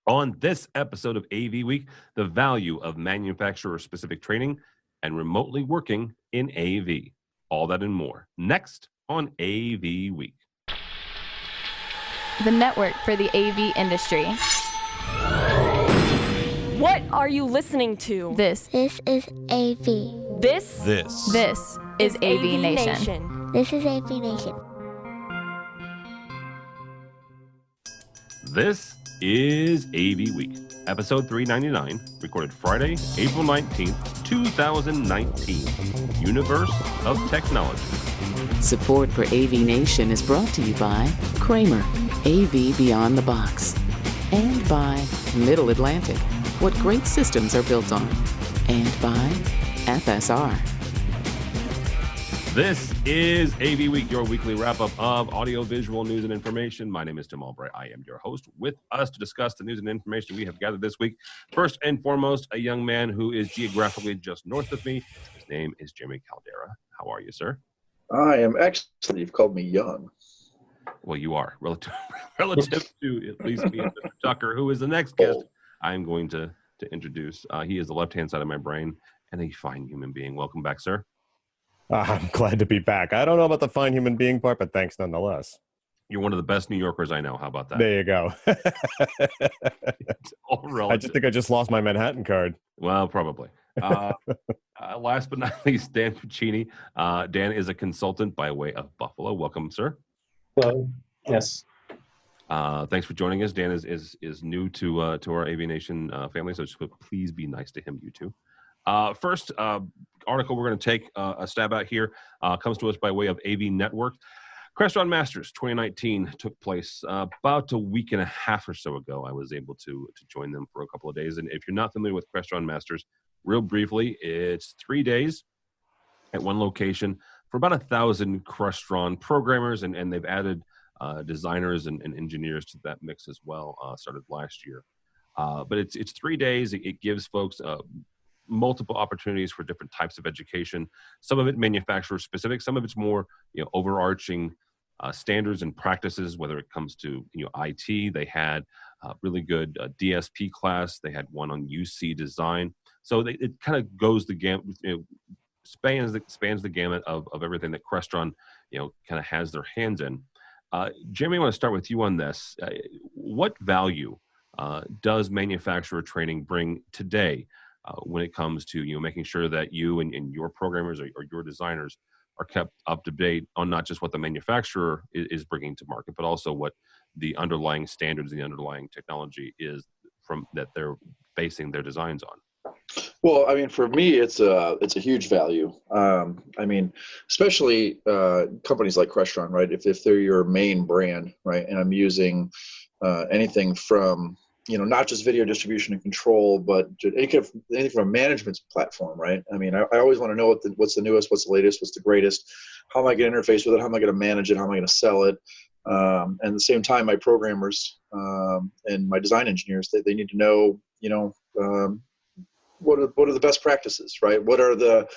On this episode of AV Week, the value of manufacturer-specific training and remotely working in AV. All that and more. Next on AV Week. The network for the AV industry. What are you listening to? This is AV. This is AVNation. This is AVNation. This is AV Week, episode 399, recorded Friday, April 19th, 2019. Universe of Technology. Support for AVNation is brought to you by Kramer, AV Beyond the Box, and by Middle Atlantic, what great systems are built on, and by FSR. This is AV Week, your weekly wrap-up of audio-visual news and information. My name is Tim Albright. I am your host. With us to discuss the news and information we have gathered this week, first and foremost, a young man who is geographically just north of me. His name is Jimmy Caldera. How are you, sir? I am excellent. You've called me young. Well, you are, relative to at least me and Mr. Tucker, who is the next guest I'm going to introduce. He is the left-hand side of my brain and a fine human being. Welcome back, sir. I'm glad to be back. I don't know about the fine human being part, but thanks nonetheless. You're one of the best New Yorkers I know. How about that? There you go. It's all relative. I just think I just lost my Manhattan card. Well, probably. Last but not least, Dan Puccini. Dan is a consultant by way of Buffalo. Welcome, sir. Hello. Yes. Thanks for joining us. Dan is new to our AVNation family, so just please be nice to him, you two. First article we're going to take a stab at here comes to us by way of AV Network. Crestron Masters 2019 took place about a week and a half or so ago. I was able to join them for a couple of days. And if you're not familiar with Crestron Masters, real briefly, it's 3 days at one location for about 1,000 Crestron programmers, and they've added designers and engineers to that mix as well. Started last year, but it's 3 days. It gives folks multiple opportunities for different types of education. Some of it manufacturer specific, some of it's more overarching standards and practices, whether it comes to IT. They had really good DSP class. They had one on UC design. So it kind of goes the gamut, spans the gamut of everything that Crestron kind of has their hands in. Jimmy, I want to start with you on this. What value does manufacturer training bring today when it comes to making sure that you and your programmers or your designers are kept up to date on not just what the manufacturer is bringing to market, but also what the underlying standards and the underlying technology is from that they're basing their designs on? Well, I mean, for me, it's a huge value. I mean, especially companies like Crestron, right? If they're your main brand, right? And I'm using anything from not just video distribution and control, but anything from a management platform, right? I mean, I always want to know what's the newest, what's the latest, what's the greatest. How am I going to interface with it? How am I going to manage it? How am I going to sell it? And at the same time, my programmers and my design engineers, they need to know, what are the best practices, right? What are the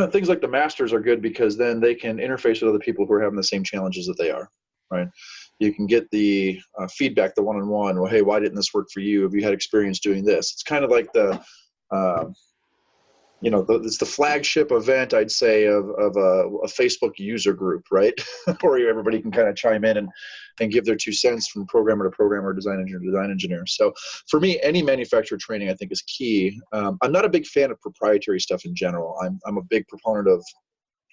things like the masters are good because then they can interface with other people who are having the same challenges that they are, right? You can get the feedback, the one-on-one. Well, hey, why didn't this work for you? Have you had experience doing this? It's kind of like it's the flagship event, I'd say, of a Facebook user group, right? Where everybody can kind of chime in and give their 2 cents from programmer to programmer, design engineer to design engineer. So for me, any manufacturer training I think is key. I'm not a big fan of proprietary stuff in general. I'm a big proponent of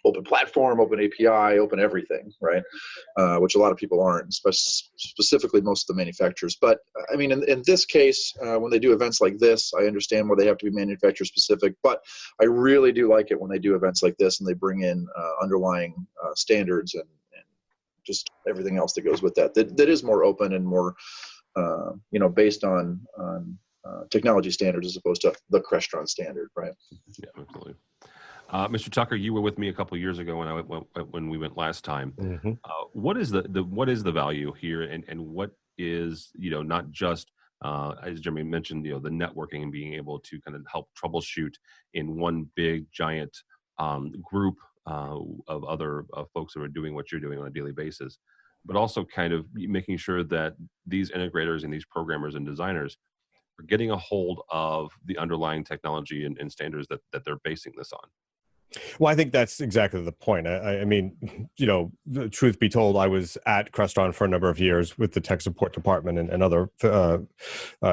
open platform, open API, open everything, right? Which a lot of people aren't, specifically most of the manufacturers. But I mean, in this case, when they do events like this, I understand where they have to be manufacturer specific, but I really do like it when they do events like this and they bring in underlying standards and just everything else that goes with that is more open and more, based on technology standards as opposed to the Crestron standard, right? Yeah, absolutely. Mr. Tucker, you were with me a couple of years ago when we went last time. Mm-hmm. What is the value here, and what is not just as Jeremy mentioned, the networking and being able to kind of help troubleshoot in one big giant group of other folks who are doing what you're doing on a daily basis. but also kind of making sure that these integrators and these programmers and designers are getting a hold of the underlying technology and standards that they're basing this on. Well, I think that's exactly the point. I mean, the truth be told, I was at Crestron for a number of years with the tech support department and other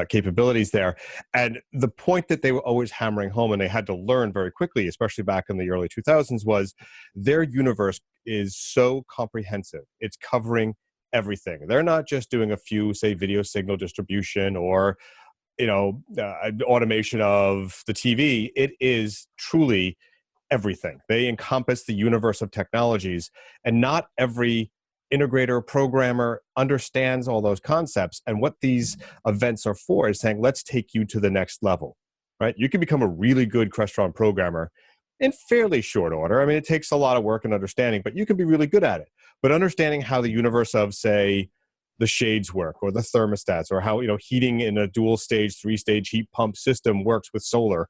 capabilities there. And the point that they were always hammering home, and they had to learn very quickly, especially back in the early 2000s, was their universe is so comprehensive. It's covering everything. They're not just doing a few, say, video signal distribution or automation of the TV. It is truly everything. They encompass the universe of technologies, and not every integrator programmer understands all those concepts. And what these events are for is saying, let's take you to the next level, right? You can become a really good Crestron programmer in fairly short order. I mean, it takes a lot of work and understanding, but you can be really good at it. But understanding how the universe of, say, the shades work, or the thermostats, or how heating in a dual stage, 3-stage heat pump system works with solar.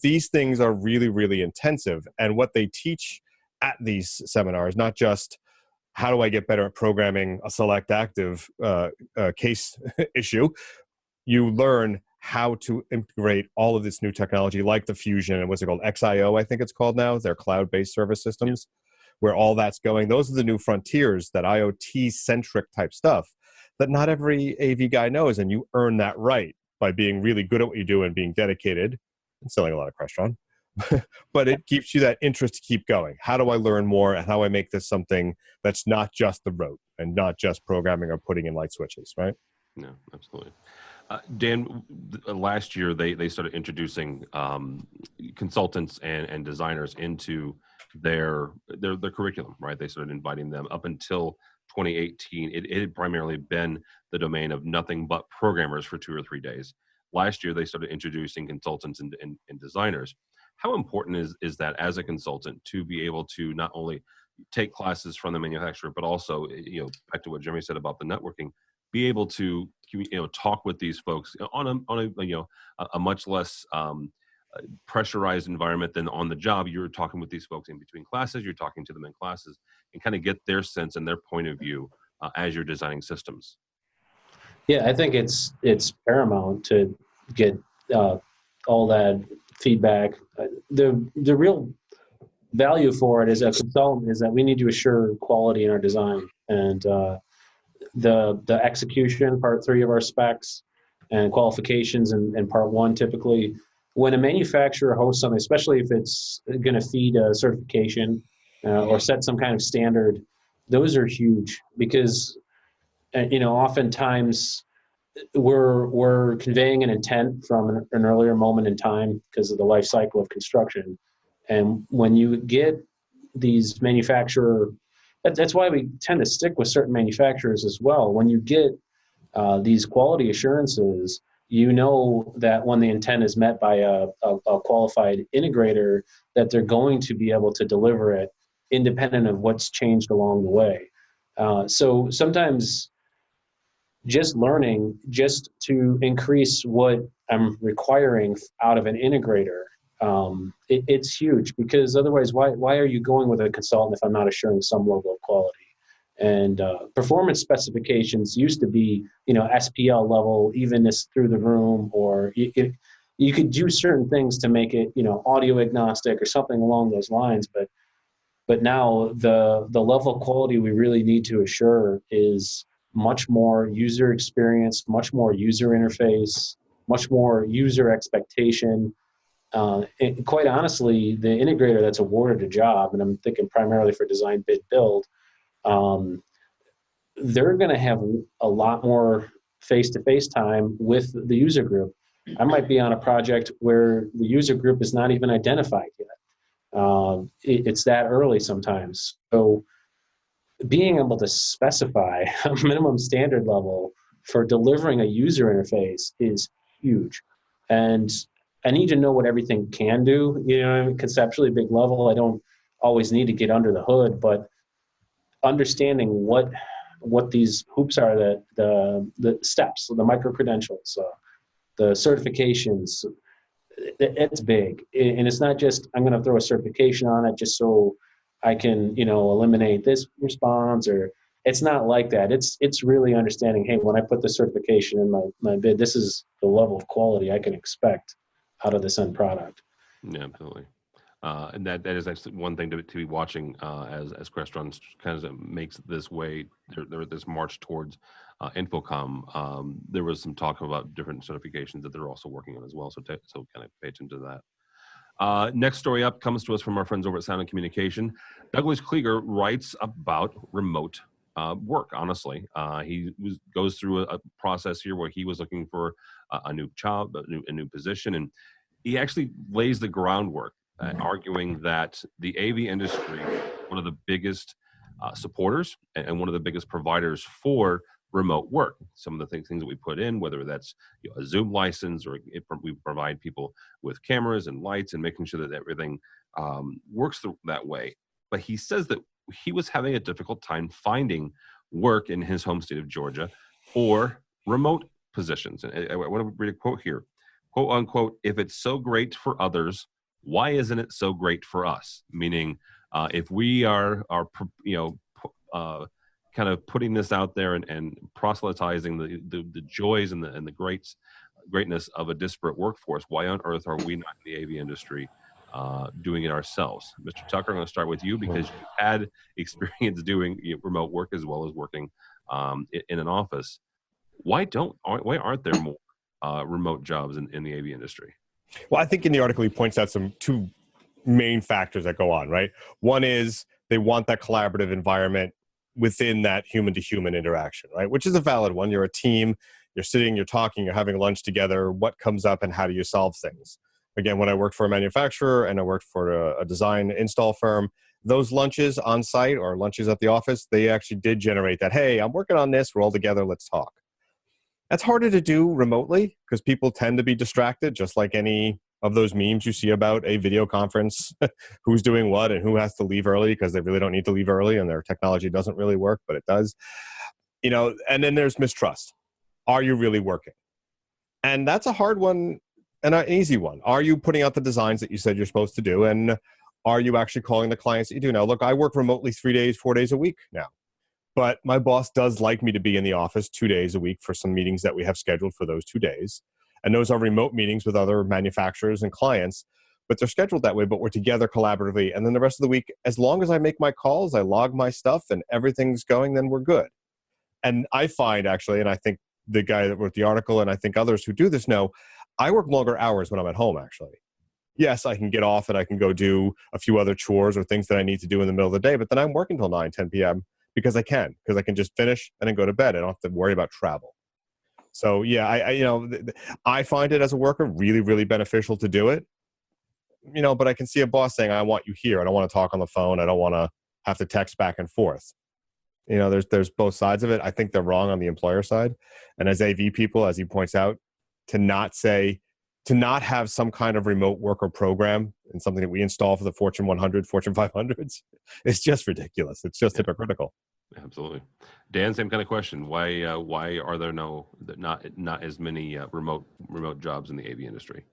These things are really, really intensive. And what they teach at these seminars, not just how do I get better at programming a select active case issue, you learn how to integrate all of this new technology, like the Fusion and what's it called, XIO, I think it's called now, their cloud-based service systems. Where all that's going. Those are the new frontiers, that IoT-centric type stuff that not every AV guy knows, and you earn that right by being really good at what you do and being dedicated and selling a lot of Crestron. But it keeps you that interest to keep going. How do I learn more, and how do I make this something that's not just the rote and not just programming or putting in light switches, right? No, absolutely. Dan, last year they started introducing consultants and designers into their curriculum, right? They started inviting them. Up until 2018, it had primarily been the domain of nothing but programmers for 2 or 3 days. Last year, they started introducing consultants and designers. How important is that as a consultant to be able to not only take classes from the manufacturer, but also, back to what Jeremy said about the networking, be able to talk with these folks on a much less pressurized environment than on the job. You're talking with these folks in between classes, you're talking to them in classes, and kind of get their sense and their point of view as you're designing systems. Yeah, I think it's paramount to get all that feedback. The real value for it as a consultant is that we need to assure quality in our design, and the execution, part 3 of our specs, and qualifications in part 1 typically. When a manufacturer hosts something, especially if it's going to feed a certification or set some kind of standard, those are huge, because oftentimes we're conveying an intent from an earlier moment in time because of the life cycle of construction. And when you get these manufacturer, that's why we tend to stick with certain manufacturers as well. When you get these quality assurances, that when the intent is met by a qualified integrator, that they're going to be able to deliver it independent of what's changed along the way. So sometimes just learning just to increase what I'm requiring out of an integrator, it's huge, because otherwise, why are you going with a consultant if I'm not assuring some level of quality? And performance specifications used to be, SPL level, evenness through the room, or you could do certain things to make it, audio agnostic or something along those lines. But now the level of quality we really need to assure is much more user experience, much more user interface, much more user expectation. And quite honestly, the integrator that's awarded a job, and I'm thinking primarily for design, bid, build, they're going to have a lot more face-to-face time with the user group. I might be on a project where the user group is not even identified yet. It's that early sometimes. So being able to specify a minimum standard level for delivering a user interface is huge. And I need to know what everything can do, conceptually, big level. I don't always need to get under the hood, but understanding what these hoops are, that the steps, the micro credentials, the certifications, it's big. And it's not just, I'm going to throw a certification on it just so I can, eliminate this response, or It's not like that. It's really understanding, hey, when I put the certification in my bid, this is the level of quality I can expect out of this end product. Yeah, absolutely. And that is actually one thing to be watching as Crestron kind of makes this way, this march towards Infocom. There was some talk about different certifications that they're also working on as well. So kind of pay attention to that. Next story up comes to us from our friends over at Sound and Communication. Douglas Klieger writes about remote work. Honestly, he goes through a process here where he was looking for a new job, a new position, and he actually lays the groundwork, arguing that the AV industry, one of the biggest supporters and one of the biggest providers for remote work. Some of the things that we put in, whether that's a Zoom license or we provide people with cameras and lights and making sure that everything works that way. But he says that he was having a difficult time finding work in his home state of Georgia or remote positions. And I want to read a quote here, quote unquote, "If it's so great for others, why isn't it so great for us?" Meaning, if we are kind of putting this out there and proselytizing the joys and the greatness of a disparate workforce, why on earth are we not in the AV industry doing it ourselves? Mr. Tucker, I'm going to start with you because you had experience doing remote work as well as working in an office. Why aren't there more remote jobs in the AV industry? Well, I think in the article he points out two main factors that go on, right? One is they want that collaborative environment within that human-to-human interaction, right? Which is a valid one. You're a team, you're sitting, you're talking, you're having lunch together. What comes up and how do you solve things? Again, when I worked for a manufacturer and I worked for a design install firm, those lunches on site or lunches at the office, they actually did generate that, hey, I'm working on this, we're all together, let's talk. That's harder to do remotely because people tend to be distracted, just like any of those memes you see about a video conference, who's doing what and who has to leave early because they really don't need to leave early and their technology doesn't really work, but it does. And then there's mistrust. Are you really working? And that's a hard one and an easy one. Are you putting out the designs that you said you're supposed to do? And are you actually calling the clients that you do? Now, look, I work remotely 3 days, 4 days a week now. But my boss does like me to be in the office 2 days a week for some meetings that we have scheduled for those 2 days. And those are remote meetings with other manufacturers and clients, but they're scheduled that way, but we're together collaboratively. And then the rest of the week, as long as I make my calls, I log my stuff and everything's going, then we're good. And I find actually, and I think the guy that wrote the article and I think others who do this know, I work longer hours when I'm at home actually. Yes, I can get off and I can go do a few other chores or things that I need to do in the middle of the day, but then I'm working till 9, 10 p.m. because I can just finish and then go to bed. I don't have to worry about travel. So yeah, I find it as a worker really, really beneficial to do it. But I can see a boss saying, I want you here. I don't want to talk on the phone. I don't want to have to text back and forth. There's both sides of it. I think they're wrong on the employer side. And as AV people, as he points out, to not have some kind of remote worker program and something that we install for the Fortune 100, Fortune 500s, it's just ridiculous. It's just hypocritical. Absolutely. Dan, same kind of question. Why are there not as many remote jobs in the AV industry?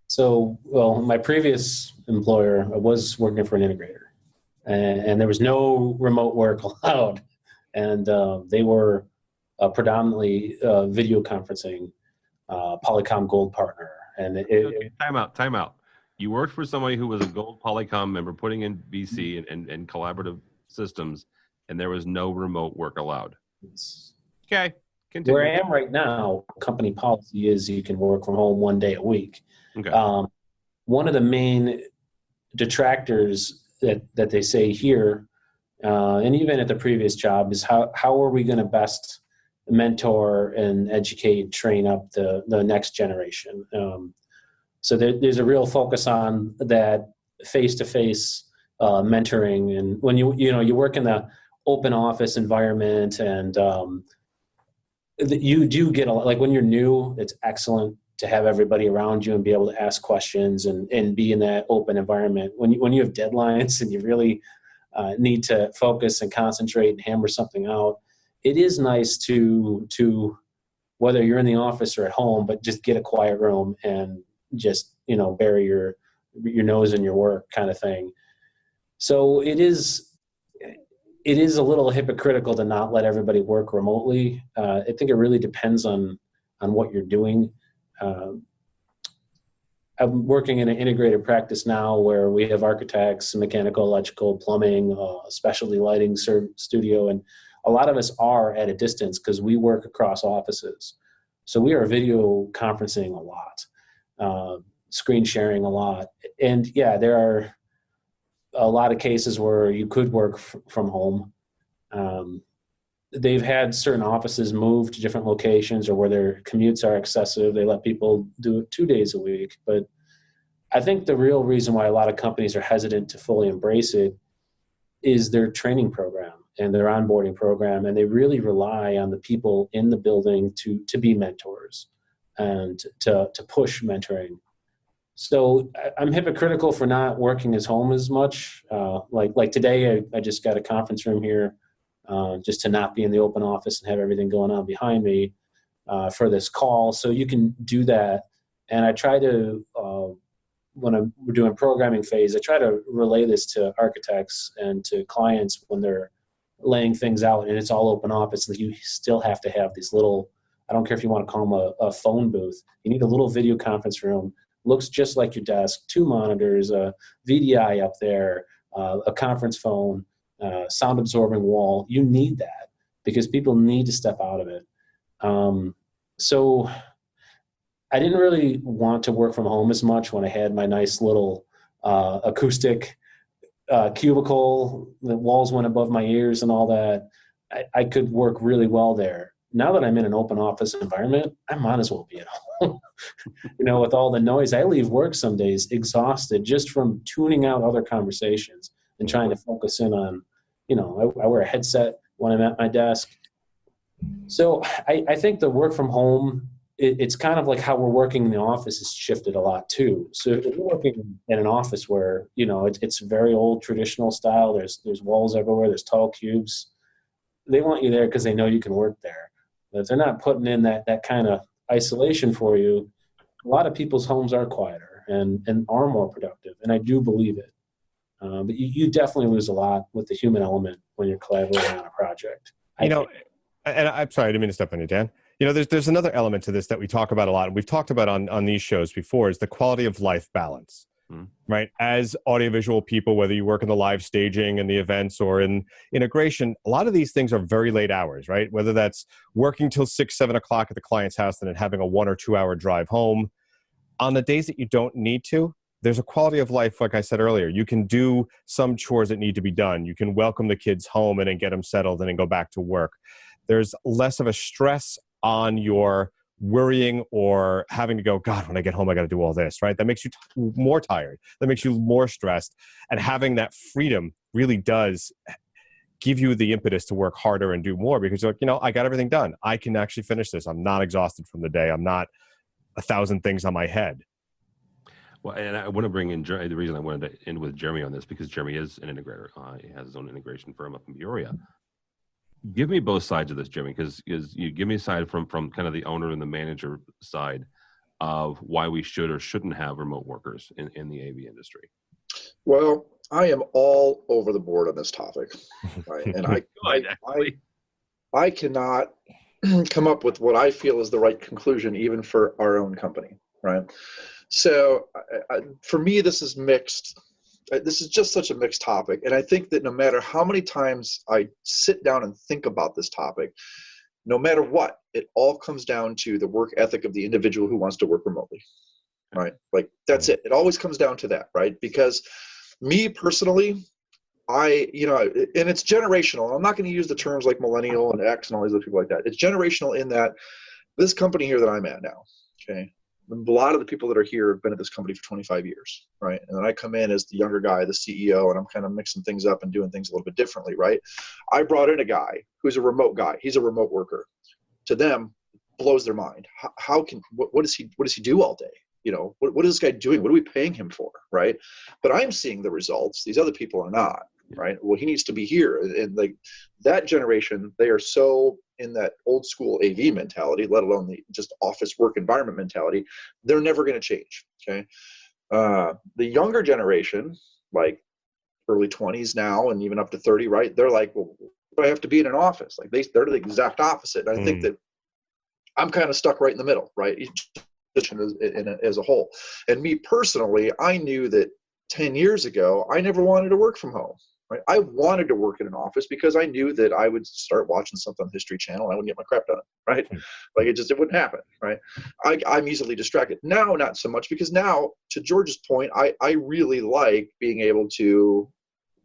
So, well, my previous employer, I was working for an integrator, and there was no remote work allowed. And they were predominantly video conferencing, Polycom Gold partner. And okay. Time out. You worked for somebody who was a Gold Polycom member, putting in BC and collaborative systems, and there was no remote work allowed. Okay. Continue. Where I am right now, company policy is you can work from home 1 day a week. Okay. One of the main detractors that they say here, and even at the previous job, is how are we going to best mentor and educate, train up the next generation? So there's a real focus on that face-to-face mentoring. And when you work in the open office environment, and you do get like when you're new, it's excellent to have everybody around you and be able to ask questions and be in that open environment. When you have deadlines and you really need to focus and concentrate and hammer something out, it is nice to whether you're in the office or at home, but just get a quiet room and just bury your nose in your work kind of thing. So it is. it is a little hypocritical to not let everybody work remotely. I think it really depends on what you're doing. I'm working in an integrated practice now where we have architects, mechanical, electrical, plumbing, specialty lighting studio, and a lot of us are at a distance because we work across offices. So we are video conferencing a lot, screen sharing a lot. And yeah, there are a lot of cases where you could work from home. They've had certain offices move to different locations or where their commutes are excessive. They let people do it 2 days a week. But I think the real reason why a lot of companies are hesitant to fully embrace it is their training program and their onboarding program. And they really rely on the people in the building to be mentors and to push mentoring. So I'm hypocritical for not working at home as much. Like today, I just got a conference room here just to not be in the open office and have everything going on behind me for this call. So you can do that. And I try to, when we're doing programming phase, I try to relay this to architects and to clients when they're laying things out and it's all open office. Like you still have to have these little, I don't care if you want to call them a phone booth. You need a little video conference room. Looks just like your desk, 2 monitors, a VDI up there, a conference phone, sound absorbing wall. You need that because people need to step out of it. So I didn't really want to work from home as much when I had my nice little acoustic cubicle. The walls went above my ears and all that. I could work really well there. Now that I'm in an open office environment, I might as well be at home. With all the noise, I leave work some days exhausted just from tuning out other conversations and trying to focus in on, I wear a headset when I'm at my desk. So I think the work from home, it's kind of like how we're working in the office has shifted a lot too. So if you're working in an office where, it's very old traditional style, there's walls everywhere, there's tall cubes, they want you there because they know you can work there. But if they're not putting in that kind of isolation for you, a lot of people's homes are quieter and are more productive. And I do believe it. But you definitely lose a lot with the human element when you're collaborating on a project. And I'm sorry, I didn't mean to step on you, Dan. There's another element to this that we talk about a lot, and we've talked about on these shows before, is the quality of life balance. Right? As audiovisual people, whether you work in the live staging and the events or in integration, a lot of these things are very late hours, right? Whether that's working till 6, 7 o'clock at the client's house and then having a 1 or 2 hour drive home. On the days that you don't need to, there's a quality of life, like I said earlier. You can do some chores that need to be done. You can welcome the kids home and then get them settled and then go back to work. There's less of a stress on your worrying or having to go, God, when I get home, I got to do all this, right? That makes you more tired. That makes you more stressed. And having that freedom really does give you the impetus to work harder and do more because you're like, I got everything done. I can actually finish this. I'm not exhausted from the day. I'm not 1,000 things on my head. Well, and I want to bring in the reason I wanted to end with Jeremy on this because Jeremy is an integrator. He has his own integration firm up in Peoria. Give me both sides of this, Jimmy, because you give me a side from kind of the owner and the manager side of why we should or shouldn't have remote workers in the AV industry. Well, I am all over the board on this topic, right? And I cannot come up with what I feel is the right conclusion, even for our own company, right? So for me, this is mixed. This is just such a mixed topic. And I think that no matter how many times I sit down and think about this topic, no matter what, it all comes down to the work ethic of the individual who wants to work remotely, right? Like that's it. It always comes down to that, right? Because me personally, and it's generational. I'm not going to use the terms like millennial and X and all these other people like that. It's generational in that this company here that I'm at now, okay? A lot of the people that are here have been at this company for 25 years, right? And then I come in as the younger guy, the CEO, and I'm kind of mixing things up and doing things a little bit differently, right? I brought in a guy who's a remote guy. He's a remote worker. To them, blows their mind. What does he do all day? What is this guy doing? What are we paying him for, right? But I'm seeing the results. These other people are not, right? Well, he needs to be here. And like that generation, they are so in that old school AV mentality, let alone the just office work environment mentality, they're never going to change. Okay. The younger generation, like early 20s now, and even up to 30, right? They're like, well, do I have to be in an office? Like they're the exact opposite. And I think that I'm kind of stuck right in the middle, right? As a whole. And me personally, I knew that 10 years ago, I never wanted to work from home. Right? I wanted to work in an office because I knew that I would start watching something on the History Channel and I wouldn't get my crap done, right? Like it wouldn't happen, right? I'm easily distracted. Now, not so much, because now, to George's point, I really like being able to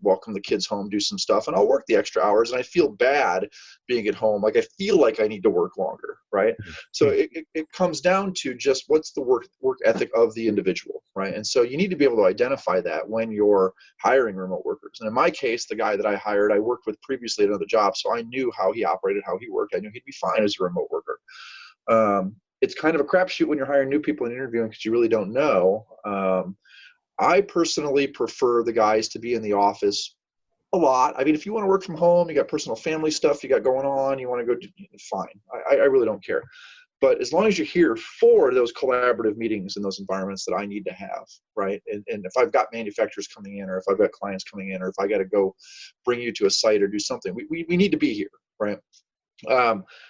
welcome the kids home, do some stuff, and I'll work the extra hours, and I feel bad being at home. Like I feel like I need to work longer, right? So it comes down to just what's the work ethic of the individual, right? And so you need to be able to identify that when you're hiring remote workers. And in my case, the guy that I hired, I worked with previously at another job, so I knew how he operated, how he worked. I knew he'd be fine as a remote worker. It's kind of a crapshoot when you're hiring new people and interviewing because you really don't know. I personally prefer the guys to be in the office a lot. I mean, if you want to work from home, you got personal family stuff you got going on, you want to go, fine. I really don't care. But as long as you're here for those collaborative meetings in those environments that I need to have, right? And if I've got manufacturers coming in, or if I've got clients coming in, or if I got to go bring you to a site or do something, we need to be here, right?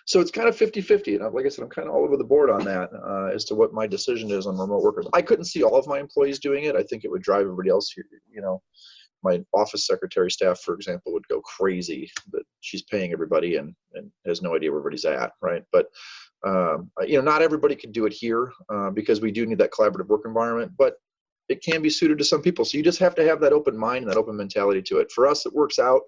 So it's kind of 50-50. And like I said, I'm kind of all over the board on that as to what my decision is on remote workers. I couldn't see all of my employees doing it. I think it would drive everybody else here. You know, my office secretary staff, for example, would go crazy that she's paying everybody and has no idea where everybody's at, right? But, not everybody can do it here because we do need that collaborative work environment, but it can be suited to some people. So you just have to have that open mind and that open mentality to it. For us, it works out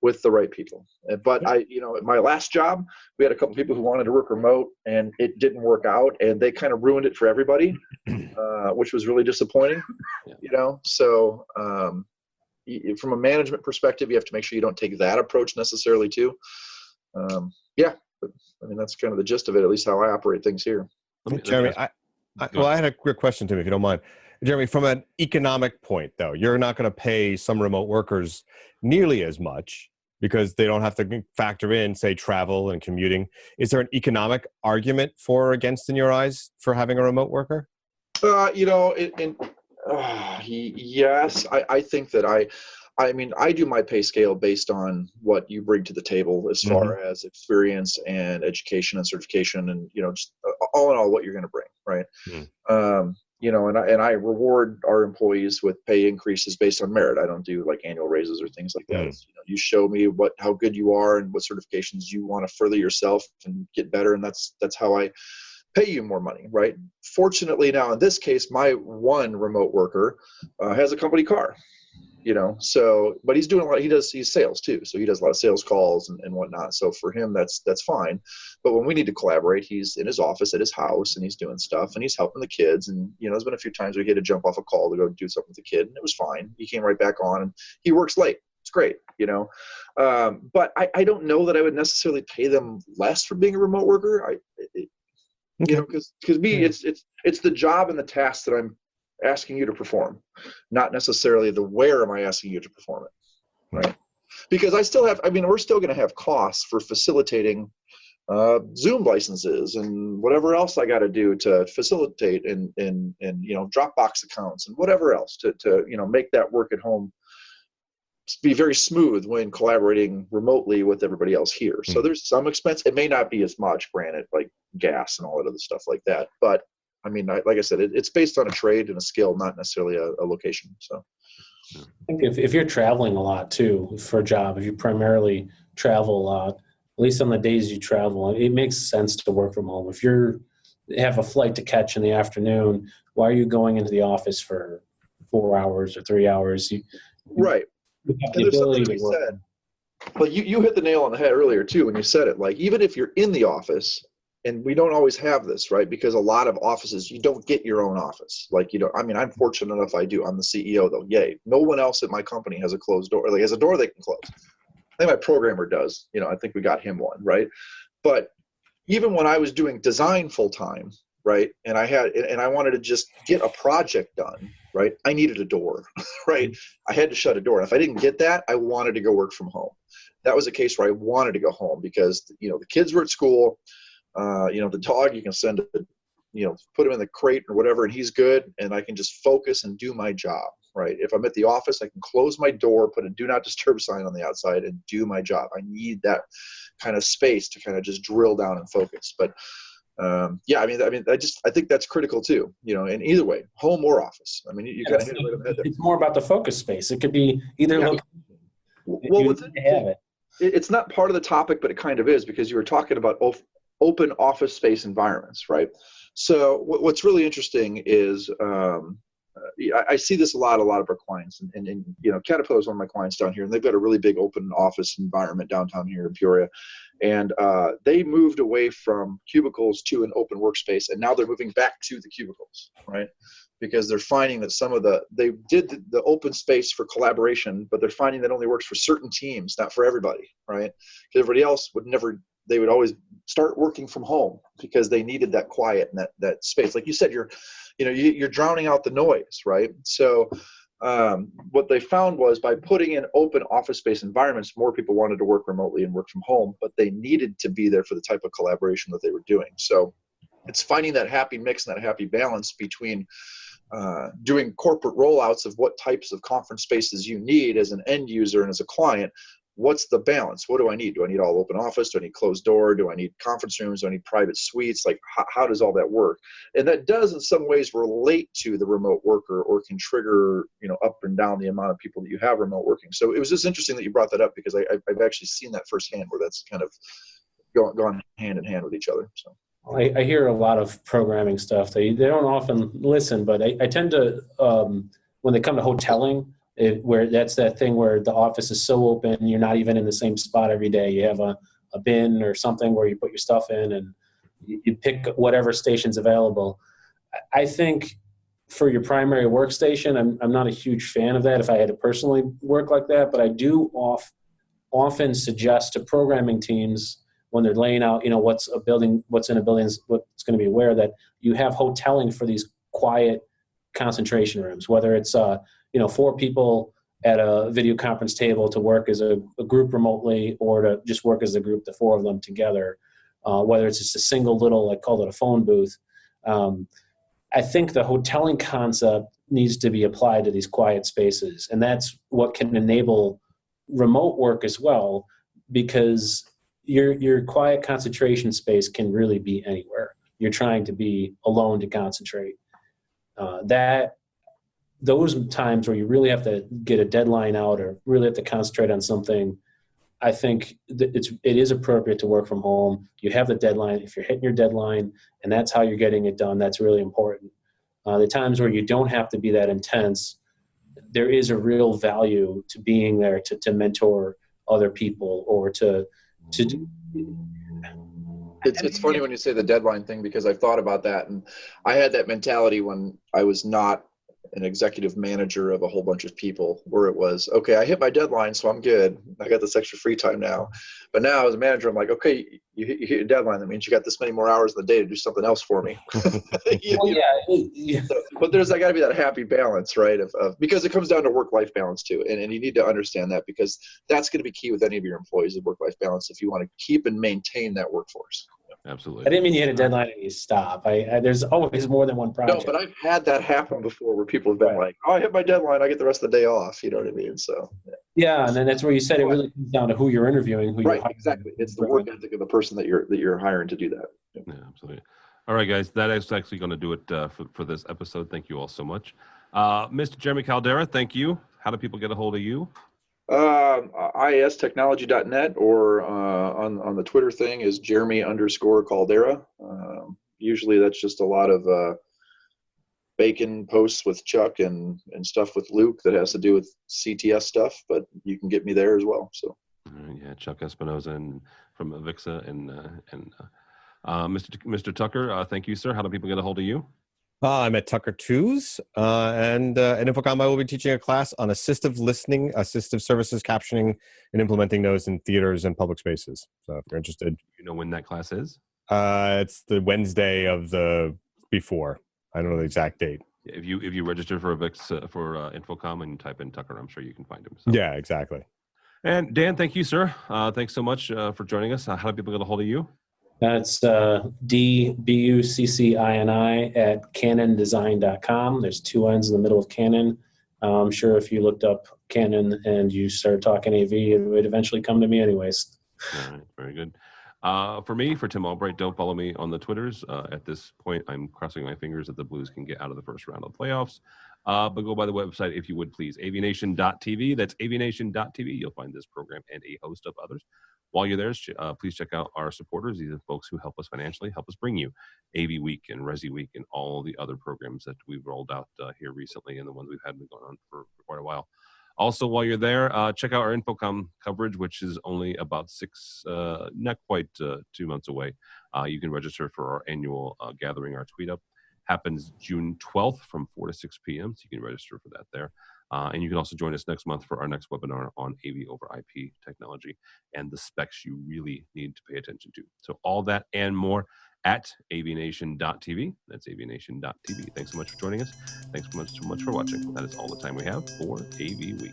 with the right people. But at my last job, we had a couple people who wanted to work remote and it didn't work out, and they kind of ruined it for everybody, which was really disappointing, So from a management perspective, you have to make sure you don't take that approach necessarily too. But I mean, that's kind of the gist of it, at least how I operate things here. Jeremy, I had a quick question to me, if you don't mind. Jeremy, from an economic point, though, you're not going to pay some remote workers nearly as much because they don't have to factor in, say, travel and commuting. Is there an economic argument for or against, in your eyes, for having a remote worker? Yes, I think that I do my pay scale based on what you bring to the table as far as experience and education and certification and, just all in all what you're going to bring, right? And I reward our employees with pay increases based on merit. I don't do like annual raises or things like that. You show me how good you are and what certifications you want to further yourself and get better, and that's how I pay you more money, right? Fortunately, now in this case, my one remote worker has a company car, but he's doing he's sales too. So he does a lot of sales calls and whatnot. So for him, that's fine. But when we need to collaborate, he's in his office at his house and he's doing stuff and he's helping the kids. And, there's been a few times we had to jump off a call to go do something with the kid, and it was fine. He came right back on and he works late. It's great, but I don't know that I would necessarily pay them less for being a remote worker. Because it's the job and the task that I'm asking you to perform, not necessarily the where am I asking you to perform it, right? Because we're still going to have costs for facilitating Zoom licenses and whatever else I got to do to facilitate and Dropbox accounts and whatever else to make that work at home be very smooth when collaborating remotely with everybody else here. So there's some expense. It may not be as much, granted, like gas and all that other stuff like that. But I mean, like I said, it's based on a trade and a skill, not necessarily a location. So I think if you're traveling a lot too for a job, if you primarily travel a lot, at least on the days you travel, it makes sense to work from home. If you have a flight to catch in the afternoon, why are you going into the office for 4 hours or 3 hours? Right. You have the ability to work. But you hit the nail on the head earlier too when you said it. Like, even if you're in the office, and we don't always have this, right? Because a lot of offices, you don't get your own office. Like, I'm fortunate enough I do. I'm the CEO though. Yay. No one else at my company has a closed door. Like, has a door they can close. I think my programmer does. I think we got him one, right? But even when I was doing design full time, right? And I wanted to just get a project done, right? I needed a door, right? I had to shut a door. And if I didn't get that, I wanted to go work from home. That was a case where I wanted to go home because, the kids were at school. The dog, you can send put him in the crate or whatever, and he's good, and I can just focus and do my job, right? If I'm at the office, I can close my door, put a do not disturb sign on the outside, and do my job. I need that kind of space to kind of just drill down and focus. But I think that's critical too, in either way, home or office. I mean, you kind of hit it right on the head there. It's more about the focus space. It could be either location. Well, it's not part of the topic, but it kind of is, because you were talking about open office space environments, right? So what's really interesting is I see this a lot of our clients, and Caterpillar is one of my clients down here, and they've got a really big open office environment downtown here in Peoria, and they moved away from cubicles to an open workspace, and now they're moving back to the cubicles, right? Because they're finding that they did the open space for collaboration, but they're finding that only works for certain teams, not for everybody, right? Because everybody else they would always start working from home because they needed that quiet and that space. Like you said, you're drowning out the noise, right? So what they found was, by putting in open office space environments, more people wanted to work remotely and work from home, but they needed to be there for the type of collaboration that they were doing. So it's finding that happy mix and that happy balance between doing corporate rollouts of what types of conference spaces you need as an end user and as a client. What's the balance? What do I need? Do I need all open office? Do I need closed door? Do I need conference rooms? Do I need private suites? Like, how does all that work? And that does in some ways relate to the remote worker, or can trigger, up and down the amount of people that you have remote working. So it was just interesting that you brought that up, because I've actually seen that firsthand, where that's kind of gone hand in hand with each other. So I hear a lot of programming stuff. They don't often listen, but I tend to, when they come to hoteling, where that's that thing where the office is so open, you're not even in the same spot every day. You have a bin or something where you put your stuff in, and you pick whatever station's available. I think for your primary workstation, I'm not a huge fan of that if I had to personally work like that, but I do often suggest to programming teams, when they're laying out, what's in a building, what's going to be aware, that you have hoteling for these quiet concentration rooms, whether it's 4 people at a video conference table to work as a group remotely, or to just work as a group, the 4 of them together, whether it's just a single little, I call it a phone booth. I think the hoteling concept needs to be applied to these quiet spaces, and that's what can enable remote work as well, because your quiet concentration space can really be anywhere. You're trying to be alone to concentrate. Those times where you really have to get a deadline out, or really have to concentrate on something, I think it is appropriate to work from home. You have the deadline. If you're hitting your deadline and that's how you're getting it done, that's really important. The times where you don't have to be that intense, there is a real value to being there to mentor other people, or to do. It's funny when you say the deadline thing, because I've thought about that, and I had that mentality when I was not an executive manager of a whole bunch of people, where it was, okay, I hit my deadline, so I'm good. I got this extra free time now. But now as a manager, I'm like, okay, you hit your deadline. That means you got this many more hours in the day to do something else for me. But there's got to be that happy balance, right? Of because it comes down to work-life balance too. And you need to understand that, because that's going to be key with any of your employees, is work-life balance, if you want to keep and maintain that workforce. Absolutely. I didn't mean you hit a deadline and you stop. There's always more than one project. No, but I've had that happen before, where people have been like, "Oh, I hit my deadline. I get the rest of the day off." You know what I mean? So. Yeah, and then that's where you said it really comes down to who you're interviewing, who you're hiring. Exactly. It's the work ethic of the person that you're hiring to do that. Yeah, absolutely. All right, guys, that is actually going to do it for this episode. Thank you all so much, Mr. Jeremy Caldera. Thank you. How do people get a hold of you? IAStechnology.net, or on the Twitter thing is Jeremy_Caldera. Usually that's just a lot of bacon posts with Chuck and stuff with Luke that has to do with CTS stuff, but you can get me there as well. So yeah, Chuck Espinoza from Avixa and Mr. Tucker. Thank you, sir. How do people get a hold of you? I'm at Tucker 2s, and at Infocom I will be teaching a class on assistive listening, assistive services, captioning, and implementing those in theaters and public spaces. So if you're interested. You know when that class is? It's the Wednesday of the before. I don't know the exact date. If you register for Infocom and type in Tucker, I'm sure you can find him. So. Yeah, exactly. And Dan, thank you, sir. Thanks so much for joining us. How do people get a hold of you? That's DBUCCINI at canondesign.com. There's 2 N's in the middle of Canon. I'm sure if you looked up Canon and you started talking AV, it would eventually come to me anyways. All right, very good. For me, for Tim Albright, don't follow me on the Twitters. At this point, I'm crossing my fingers that the Blues can get out of the first round of the playoffs. But go by the website if you would, please. AVNation.tv. That's AVNation.tv. You'll find this program and a host of others. While you're there, please check out our supporters. These are folks who help us financially, help us bring you AVWeek and ResiWeek and all the other programs that we've rolled out here recently and the ones we've had been going on for quite a while. Also, while you're there, check out our Infocom coverage, which is only about not quite 2 months away. You can register for our annual gathering, our tweet up. Happens June 12th from 4 to 6 p.m. So you can register for that there. And you can also join us next month for our next webinar on AV over IP technology and the specs you really need to pay attention to. So all that and more at avnation.tv. That's avnation.tv. Thanks so much for joining us. Thanks so much for watching. That is all the time we have for AV Week.